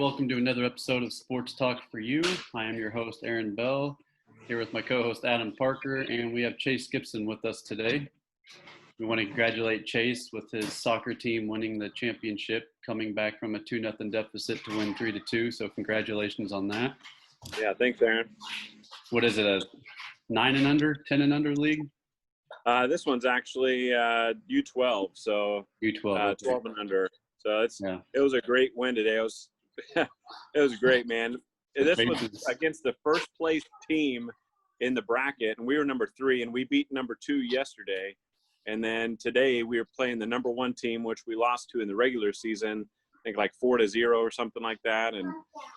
welcome to another episode of Sports Talk for You. I am your host, Aaron Bell, here with my co-host, Adam Parker, and we have Chase Gibson with us today. We want to congratulate Chase with his soccer team winning the championship, coming back from a 2-0 deficit to win 3-2, so congratulations on that. Yeah, thanks, Aaron. What is it, a 9 and under, 10 and under league? This one's actually U12, so U12, 12 and under. So it was a great win today. It was great, man. This was against the first place team in the bracket, and we were number 3, and we beat number 2 yesterday. And then today we were playing the number 1 team, which we lost to in the regular season, I think like 4-0 or something like that. And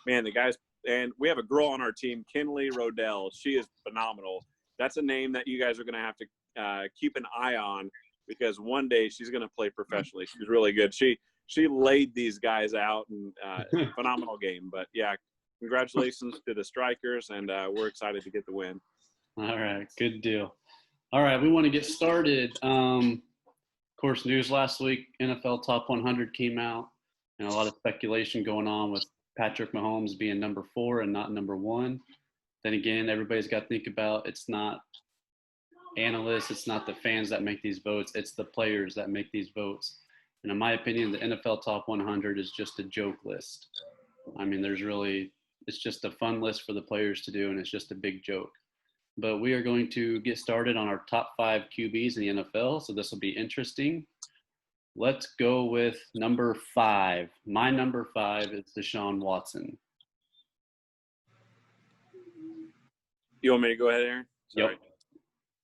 man, the guys, and we have a girl on our team, Kinley Rodell. She is phenomenal. That's a name that you guys are going to have to keep an eye on, because one day she's going to play professionally. She's really good. She laid these guys out, and phenomenal game. But yeah, congratulations to the Strikers, and we're excited to get the win. All right, good deal. All right, we want to get started. Of course, news last week, NFL Top 100 came out, and a lot of speculation going on with Patrick Mahomes being number 4 and not number 1. Then again, everybody's got to think about, it's not analysts, it's not the fans that make these votes, it's the players that make these votes. And in my opinion, the NFL Top 100 is just a joke list. I mean, it's just a fun list for the players to do, and it's just a big joke. But we are going to get started on our top 5 QBs in the NFL, so this will be interesting. Let's go with number 5. My number 5 is Deshaun Watson. You want me to go ahead, Aaron? Sorry. Yep.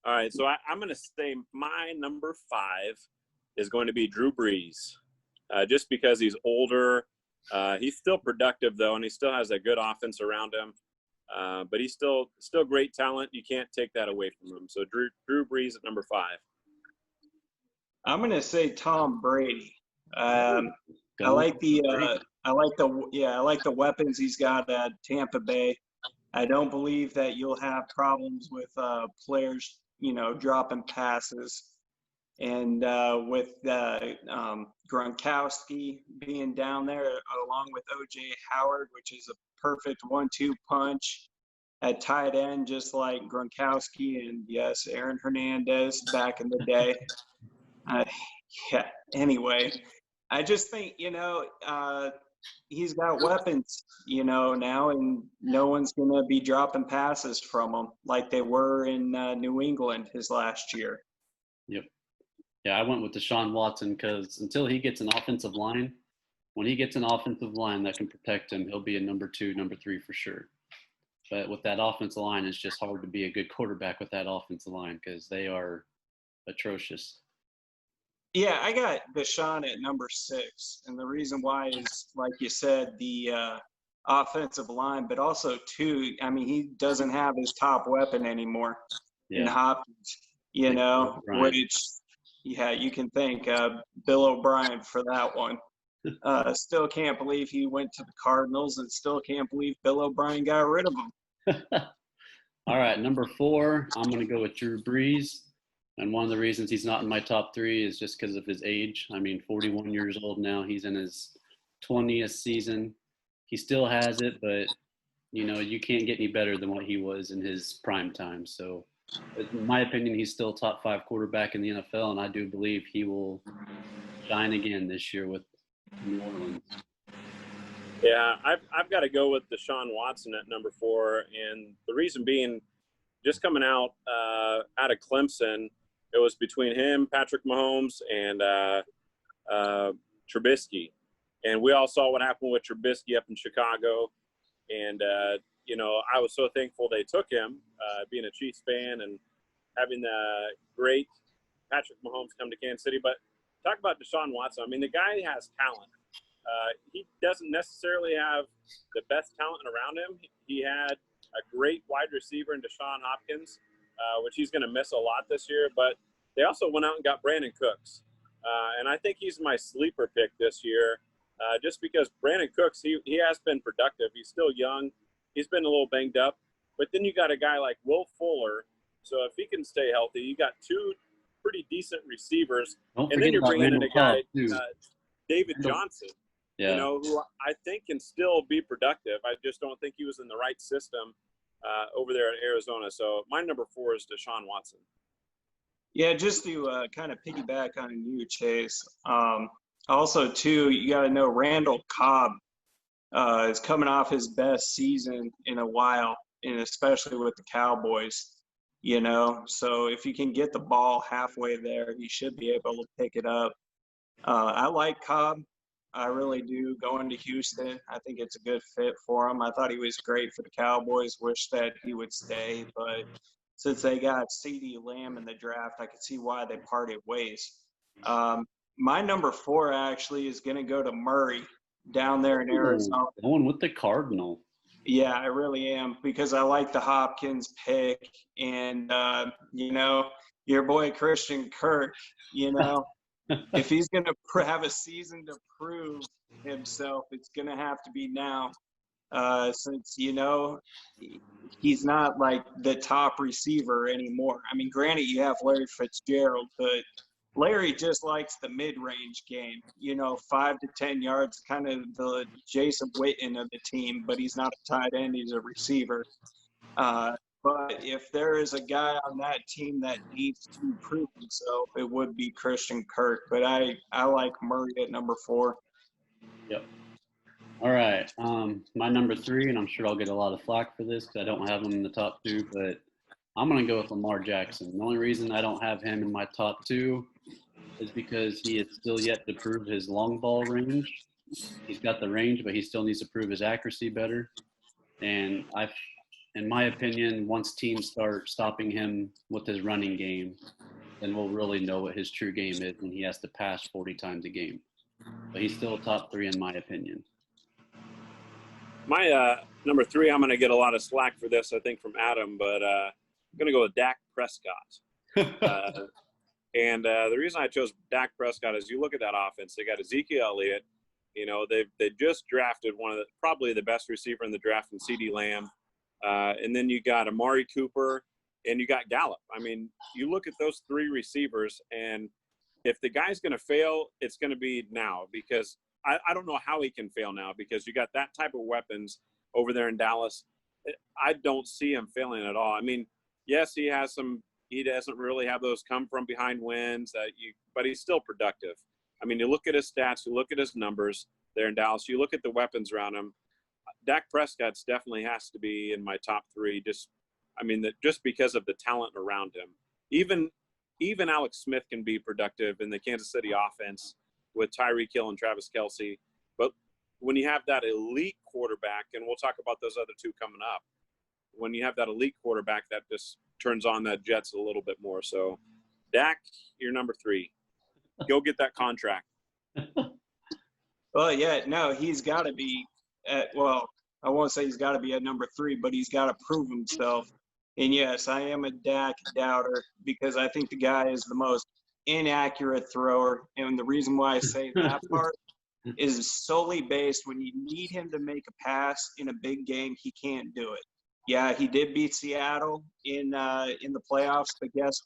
All right, so I'm going to say my number 5 is going to be Drew Brees, just because he's older. He's still productive, though, and he still has a good offense around him. But he's still great talent. You can't take that away from him. So Drew Brees at number 5. I'm going to say Tom Brady. I like the weapons he's got at Tampa Bay. I don't believe that you'll have problems with players, dropping passes. And with Gronkowski being down there along with O.J. Howard, which is a perfect 1-2 punch at tight end, just like Gronkowski and, yes, Aaron Hernandez back in the day. Anyway, I just think, he's got weapons, now, and no one's going to be dropping passes from him like they were in New England his last year. Yep. Yeah, I went with Deshaun Watson because until he gets an offensive line, when he gets an offensive line that can protect him, he'll be a number 2, number 3 for sure. But with that offensive line, it's just hard to be a good quarterback with that offensive line because they are atrocious. Yeah, I got Deshaun at number 6. And the reason why is, like you said, the offensive line, but also, too, I mean, he doesn't have his top weapon anymore in Hopkins, which – yeah, you can thank Bill O'Brien for that one. Still can't believe he went to the Cardinals, and still can't believe Bill O'Brien got rid of him. All right, number 4, I'm going to go with Drew Brees. And one of the reasons he's not in my top 3 is just because of his age. I mean, 41 years old now. He's in his 20th season. He still has it, but, you can't get any better than what he was in his prime time. So, in my opinion, he's still top 5 quarterback in the NFL, and I do believe he will shine again this year with New Orleans. Yeah, I've got to go with Deshaun Watson at number 4, and the reason being, just coming out of Clemson, it was between him, Patrick Mahomes, and Trubisky, and we all saw what happened with Trubisky up in Chicago, and I was so thankful they took him, being a Chiefs fan and having the great Patrick Mahomes come to Kansas City. But talk about Deshaun Watson. I mean, the guy has talent. He doesn't necessarily have the best talent around him. He had a great wide receiver in Deshaun Hopkins, which he's going to miss a lot this year. But they also went out and got Brandon Cooks. And I think he's my sleeper pick this year, just because Brandon Cooks, he has been productive. He's still young. He's been a little banged up. But then you got a guy like Will Fuller. So if he can stay healthy, you got 2 pretty decent receivers. And then you're bringing in a guy, David Johnson. you know, who I think can still be productive. I just don't think he was in the right system over there at Arizona. So my number 4 is Deshaun Watson. Yeah, just to kind of piggyback on you, Chase. Also, too, you got to know Randall Cobb is coming off his best season in a while, and especially with the Cowboys. You know, so if you can get the ball halfway there, he should be able to pick it up. I like Cobb. I really do. Going to Houston, I think it's a good fit for him. I thought he was great for the Cowboys. Wish that he would stay, but since they got CeeDee Lamb in the draft, I could see why they parted ways. My number 4 actually is going to go to Murray down there in Arizona. Going with the Cardinal. Yeah, I really am, because I like the Hopkins pick, and you know, your boy Christian Kirk, you know, if he's going to have a season to prove himself, it's going to have to be now, since, you know, he's not like the top receiver anymore. I mean, granted, you have Larry Fitzgerald, but Larry just likes the mid-range game, you know, 5 to 10 yards, kind of the Jason Witten of the team, but he's not a tight end, he's a receiver. But if there is a guy on that team that needs to prove himself, it would be Christian Kirk. But I like Murray at number 4. Yep. All right. My number 3, and I'm sure I'll get a lot of flack for this because I don't have him in the top 2, but I'm going to go with Lamar Jackson. The only reason I don't have him in my top 2 is because he is still yet to prove his long ball range. He's got the range, but he still needs to prove his accuracy better. And in my opinion, once teams start stopping him with his running game, then we'll really know what his true game is when he has to pass 40 times a game. But he's still a top 3 in my opinion. My number 3, I'm going to get a lot of slack for this, I think, from Adam, but I'm going to go with Dak Prescott. And the reason I chose Dak Prescott is you look at that offense. They got Ezekiel Elliott. You know, they just drafted probably the best receiver in the draft in CeeDee Lamb. And then you got Amari Cooper and you got Gallup. I mean, you look at those 3 receivers, and if the guy's going to fail, it's going to be now, because I don't know how he can fail now, because you got that type of weapons over there in Dallas. I don't see him failing at all. I mean, yes, he doesn't really have those come from behind wins, but he's still productive. I mean, you look at his stats, you look at his numbers there in Dallas, you look at the weapons around him. Dak Prescott's definitely has to be in my top 3. Just because of the talent around him. Even Alex Smith can be productive in the Kansas City offense with Tyreek Hill and Travis Kelce. But when you have that elite quarterback, and we'll talk about those other 2 coming up, when you have that elite quarterback, that just turns on that Jets a little bit more. So, Dak, you're number 3. Go get that contract. Well, yeah, no, he's got to be I won't say he's got to be at number 3, but he's got to prove himself. And yes, I am a Dak doubter, because I think the guy is the most inaccurate thrower. And the reason why I say that part is solely based when you need him to make a pass in a big game, he can't do it. Yeah, he did beat Seattle in the playoffs, but guess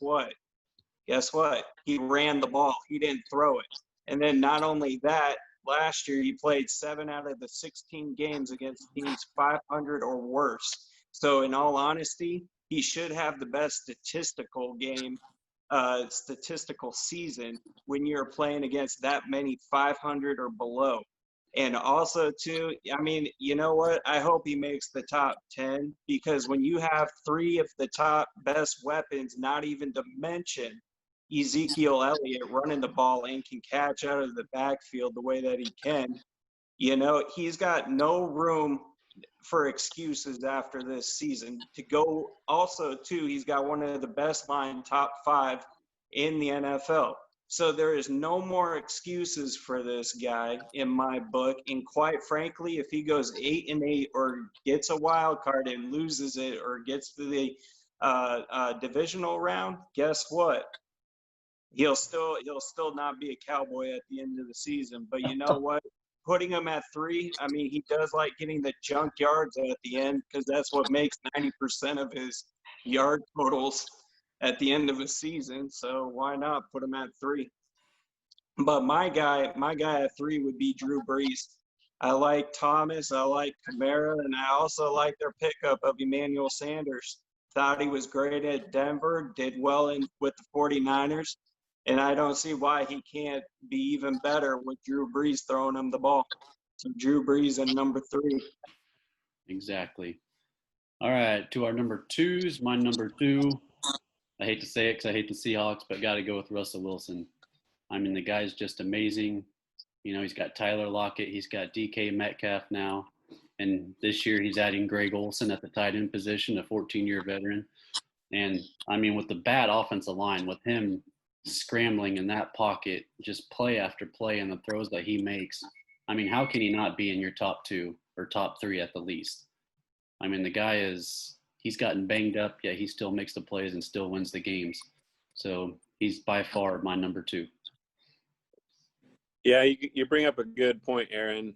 what? He ran the ball. He didn't throw it. And then not only that, last year he played 7 out of the 16 games against teams 500 or worse. So in all honesty, he should have the best statistical season when you're playing against that many 500 or below. And also, too, I mean, you know what? I hope he makes the top 10, because when you have 3 of the top best weapons, not even to mention Ezekiel Elliott running the ball and can catch out of the backfield the way that he can, you know, he's got no room for excuses after this season. To go also, too, he's got one of the best line top 5 in the NFL. So there is no more excuses for this guy in my book. And quite frankly, if he goes 8-8 or gets a wild card and loses it or gets to the divisional round, guess what? He'll still not be a Cowboy at the end of the season. But you know what? Putting him at 3, I mean, he does like getting the junk yards at the end, because that's what makes 90% of his yard totals at the end of a season. So why not put him at 3? But my guy at 3 would be Drew Brees. I like Thomas. I like Kamara, and I also like their pickup of Emmanuel Sanders. Thought he was great at Denver, did well with the 49ers, and I don't see why he can't be even better with Drew Brees throwing him the ball. So Drew Brees and number 3. Exactly. All right, to our number 2s. My number 2, I hate to say it because I hate the Seahawks, but got to go with Russell Wilson. I mean, the guy's just amazing. You know, he's got Tyler Lockett. He's got DK Metcalf now. And this year he's adding Greg Olsen at the tight end position, a 14-year veteran. And, I mean, with the bad offensive line, with him scrambling in that pocket, just play after play and the throws that he makes, I mean, how can he not be in your top 2 or top 3 at the least? I mean, the guy he's gotten banged up, yet he still makes the plays and still wins the games. So he's by far my number 2. Yeah, you bring up a good point, Aaron.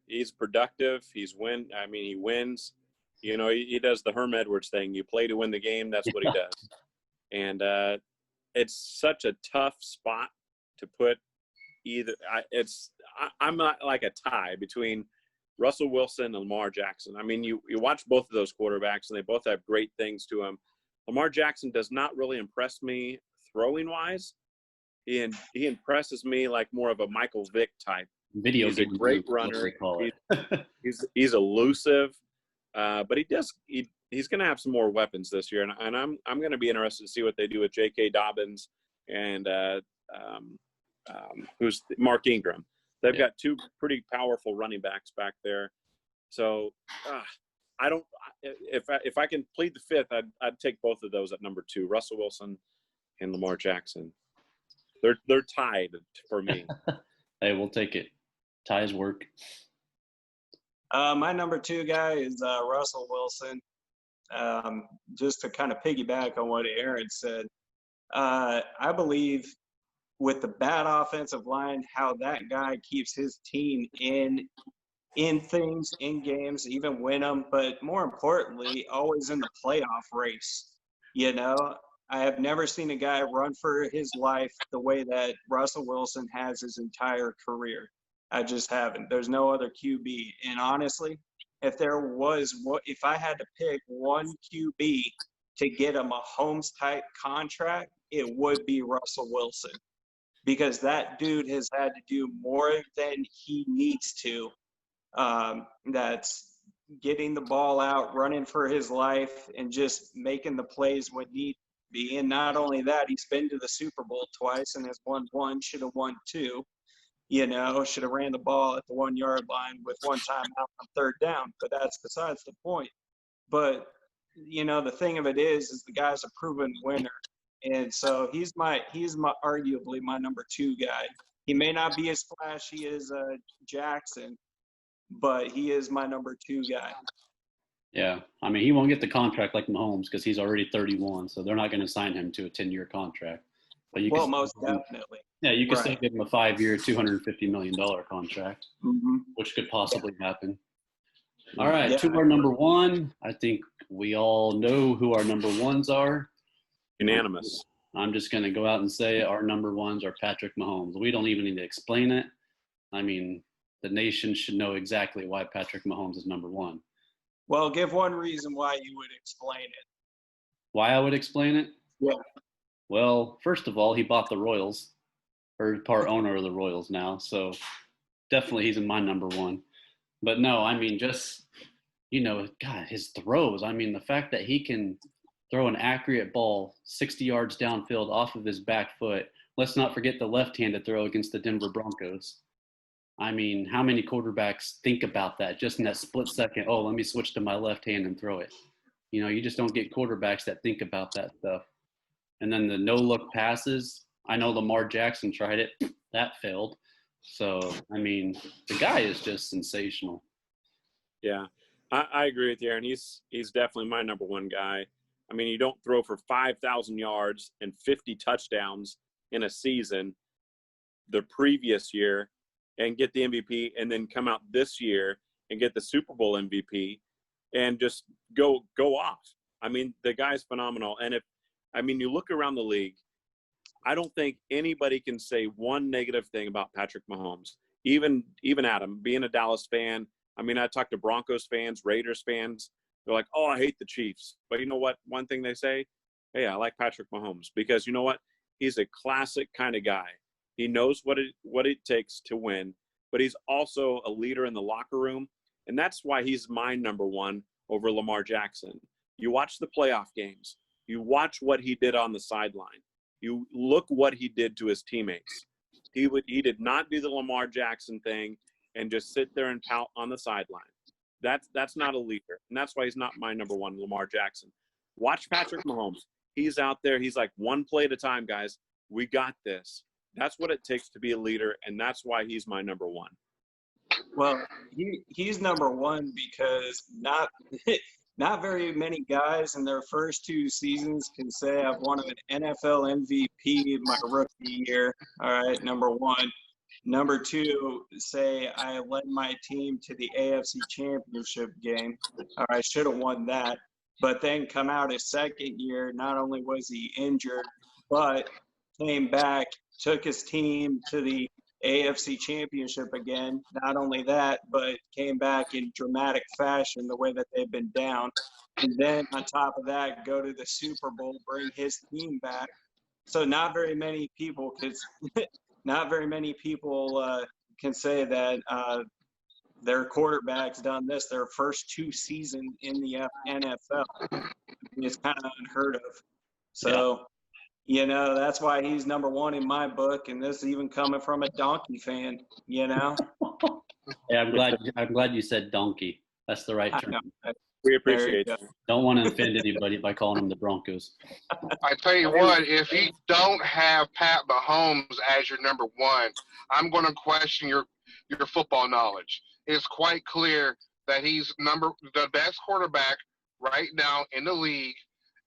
He's productive. He wins. You know, he does the Herm Edwards thing. You play to win the game. That's what he does. And it's such a tough spot to put either. I'm not like a tie between Russell Wilson and Lamar Jackson. I mean, you watch both of those quarterbacks, and they both have great things to them. Lamar Jackson does not really impress me throwing-wise. He impresses me like more of a Michael Vick type. He's a great runner. He's elusive, but he's going to have some more weapons this year, and I'm going to be interested to see what they do with J.K. Dobbins and who's Mark Ingram. They've got 2 pretty powerful running backs back there. So I don't. If I can plead the 5th, I'd take both of those at number 2, Russell Wilson and Lamar Jackson. They're tied for me. Hey, we'll take it. Ties work. My number 2 guy is Russell Wilson. Just to kind of piggyback on what Aaron said, I believe with the bad offensive line, how that guy keeps his team in things, in games, even win them, but more importantly, always in the playoff race. You know, I have never seen a guy run for his life the way that Russell Wilson has his entire career. I just haven't. There's no other QB. And honestly, if I had to pick one QB to get a Mahomes type contract, it would be Russell Wilson, because that dude has had to do more than he needs to. That's getting the ball out, running for his life, and just making the plays when need be. And not only that, he's been to the Super Bowl twice and has won 1, should have won 2. You know, should have ran the ball at the 1-yard line with 1 time out on 3rd down, but that's besides the point. But, you know, the thing of it is the guy's a proven winner. And so he's arguably my number 2 guy. He may not be as flashy as Jackson, but he is my number 2 guy. Yeah, I mean, he won't get the contract like Mahomes because he's already 31, so they're not going to sign him to a 10-year contract. But most definitely. Yeah, you could still give him a 5-year, $250 million contract, mm-hmm. which could possibly happen. All right, to our number 1. I think we all know who our number 1s are. Unanimous. I'm just going to go out and say our number 1s are Patrick Mahomes. We don't even need to explain it. I mean, the nation should know exactly why Patrick Mahomes is number 1. Well, give one reason why you would explain it. Why I would explain it? Yeah. Well, first of all, he bought the Royals, or part owner of the Royals now. So definitely he's in my number 1. But no, I mean, just, you know, God, his throws. I mean, the fact that he can throw an accurate ball 60 yards downfield off of his back foot. Let's not forget the left-handed throw against the Denver Broncos. I mean, how many quarterbacks think about that just in that split second? Oh, let me switch to my left hand and throw it. You know, you just don't get quarterbacks that think about that stuff. And then the no-look passes. I know Lamar Jackson tried it. That failed. So, I mean, the guy is just sensational. Yeah, I agree with you, Aaron. He's definitely my number 1 guy. I mean, you don't throw for 5,000 yards and 50 touchdowns in a season the previous year and get the MVP, and then come out this year and get the Super Bowl MVP and just go off. I mean, the guy's phenomenal. And you look around the league, I don't think anybody can say one negative thing about Patrick Mahomes. even Adam, being a Dallas fan, I mean, I talk to Broncos fans, Raiders fans. They're like, oh, I hate the Chiefs. But you know what? One thing they say, hey, I like Patrick Mahomes because you know what? He's a classic kind of guy. He knows what it takes to win, but he's also a leader in the locker room. And that's why he's my number one over Lamar Jackson. You watch the playoff games. You watch what he did on the sideline. You look what he did to his teammates. He did not do the Lamar Jackson thing and just sit there and pout on the sideline. That's not a leader, and that's why he's not my number one, Lamar Jackson. Watch Patrick Mahomes. He's out there. He's like, one play at a time, guys. We got this. That's what it takes to be a leader, and that's why he's my number one. Well, he's number one because not very many guys in their first 2 seasons can say I've won an NFL MVP my rookie year. All right, number one. Number two, say I led my team to the AFC Championship game. Or I should have won that. But then come out his second year, not only was he injured, but came back, took his team to the AFC Championship again. Not only that, but came back in dramatic fashion the way that they've been down. And then on top of that, go to the Super Bowl, bring his team back. So not very many people can say that their quarterback's done this their first 2 seasons in the NFL. It's kind of unheard of. So, that's why he's number one in my book, and this is even coming from a Donkey fan, Yeah, I'm glad you said donkey. That's the right term. We appreciate it. Don't want to offend anybody by calling them the Broncos. I tell you what, if you don't have Pat Mahomes as your number one, I'm going to question your football knowledge. It's quite clear that he's the best quarterback right now in the league,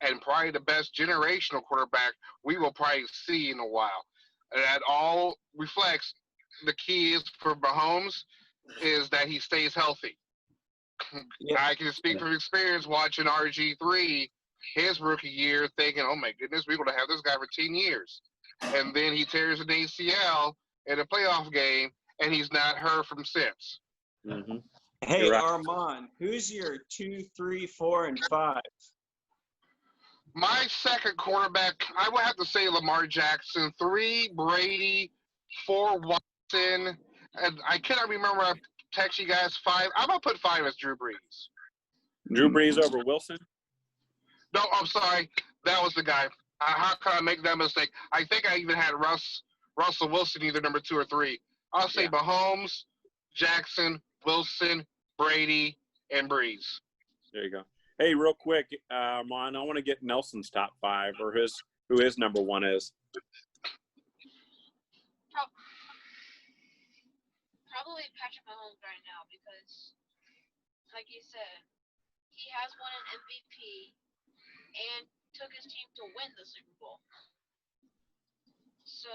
and probably the best generational quarterback we will probably see in a while. And that all reflects the key is for Mahomes is that he stays healthy. Yeah. I can speak from experience watching RG3 his rookie year thinking, oh my goodness, we're going to have this guy for 10 years. And then he tears an ACL in a playoff game, and he's not heard from since. Mm-hmm. Hey, right. Armand, who's your 2, 3, 4, and 5? My second quarterback, I would have to say Lamar Jackson. 3, Brady. 4, Watson. And I cannot remember. I text you guys 5. I'm going to put 5 as Drew Brees. Drew Brees over Wilson? No, I'm sorry. That was the guy. How can I make that mistake? I think I even had Russell Wilson either number 2 or 3. I'll say Mahomes, Jackson, Wilson, Brady, and Brees. There you go. Hey, real quick, Mon, I want to get Nelson's top 5 or who his number 1 is. Probably Patrick Mahomes right now because, like you said, he has won an MVP and took his team to win the Super Bowl. So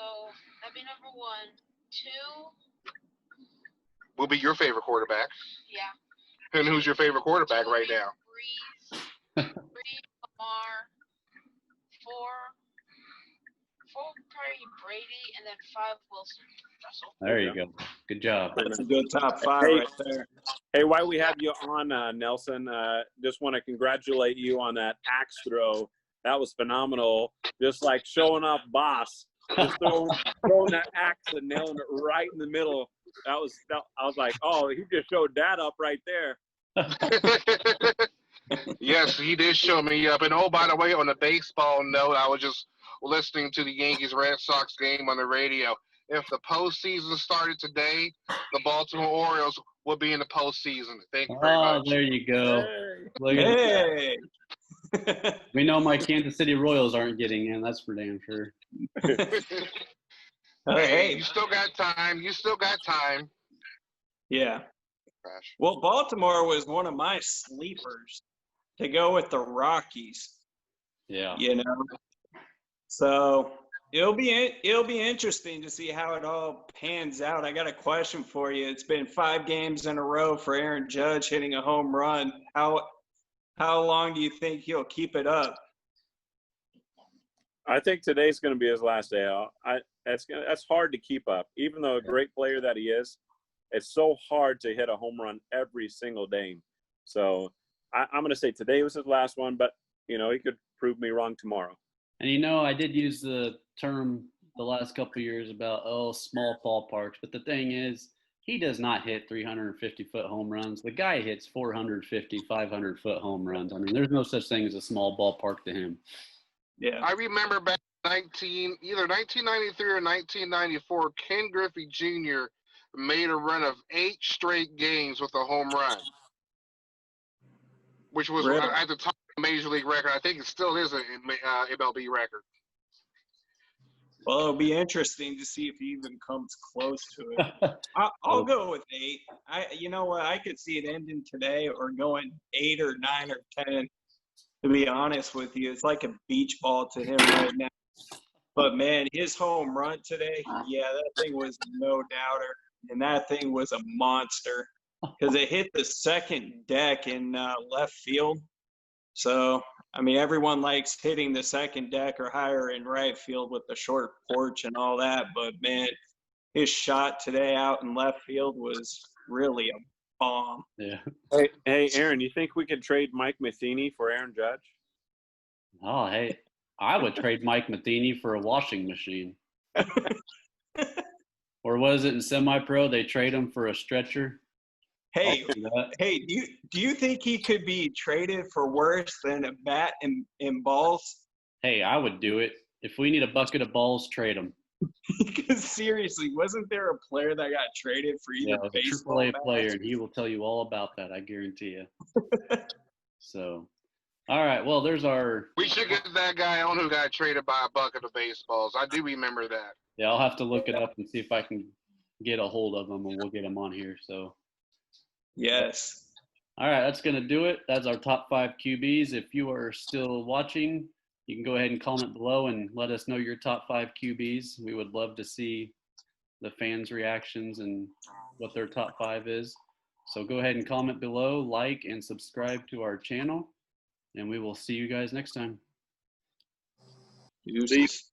that'd be number 1. 2 will be your favorite quarterback. Yeah. And who's your favorite quarterback right now? Brees, Lamar. 4 probably Brady, and then 5 Wilson. Russell. There you go. Good job. That's a good top 5 right there. Hey, while we have you on, Nelson, just want to congratulate you on that axe throw. That was phenomenal. Just like showing off boss. Just throwing that axe and nailing it right in the middle. I was like, oh, he just showed that up right there. Yes, he did show me up. And, oh, by the way, on a baseball note, I was just listening to the Yankees-Red Sox game on the radio. If the postseason started today, the Baltimore Orioles would be in the postseason. Thank you very much. Oh, there you go. Hey. We know my Kansas City Royals aren't getting in. That's for damn sure. Hey, you still got time. Yeah. Well, Baltimore was one of my sleepers to go with the Rockies. Yeah. So it'll be interesting to see how it all pans out. I got a question for you. It's been 5 games in a row for Aaron Judge hitting a home run. How long do you think he'll keep it up? I think today's going to be his last day out. That's hard to keep up. Even though a great player that he is, It's so hard to hit a home run every single game. So I'm going to say today was his last one, but, he could prove me wrong tomorrow. And, I did use the term the last couple of years about, small ballparks. But the thing is, he does not hit 350-foot home runs. The guy hits 450, 500-foot home runs. I mean, there's no such thing as a small ballpark to him. Yeah. I remember back either 1993 or 1994, Ken Griffey Jr. made a run of 8 straight games with a home run, which was Really? at the time a major league record. I think it still is an MLB record. Well, it'll be interesting to see if he even comes close to it. I'll go with 8. You know what? I could see it ending today or going 8 or 9 or 10. To be honest with you, it's like a beach ball to him right now. But man, his home run today, yeah, that thing was no doubter, and that thing was a monster because it hit the second deck in left field. So, I mean, everyone likes hitting the second deck or higher in right field with the short porch and all that. But, man, his shot today out in left field was really a bomb. Yeah. Hey, Aaron, you think we could trade Mike Matheny for Aaron Judge? Oh, hey, I would trade Mike Matheny for a washing machine. Or was it in semi-pro they trade him for a stretcher? Hey, do you think he could be traded for worse than a bat and balls? Hey, I would do it. If we need a bucket of balls, trade him. Because seriously, wasn't there a player that got traded for either Yeah, baseball a AAA player, and he will tell you all about that, I guarantee you. So, all right, well, there's our – We should get that guy on who got traded by a bucket of baseballs. I do remember that. Yeah, I'll have to look it up and see if I can get a hold of him, and we'll get him on here. So, yes. All right, that's going to do it. That's our top 5 QBs. If you are still watching, you can go ahead and comment below and let us know your top 5 QBs. We would love to see the fans' reactions and what their top 5 is. So go ahead and comment below, like, and subscribe to our channel, and we will see you guys next time. Deuces.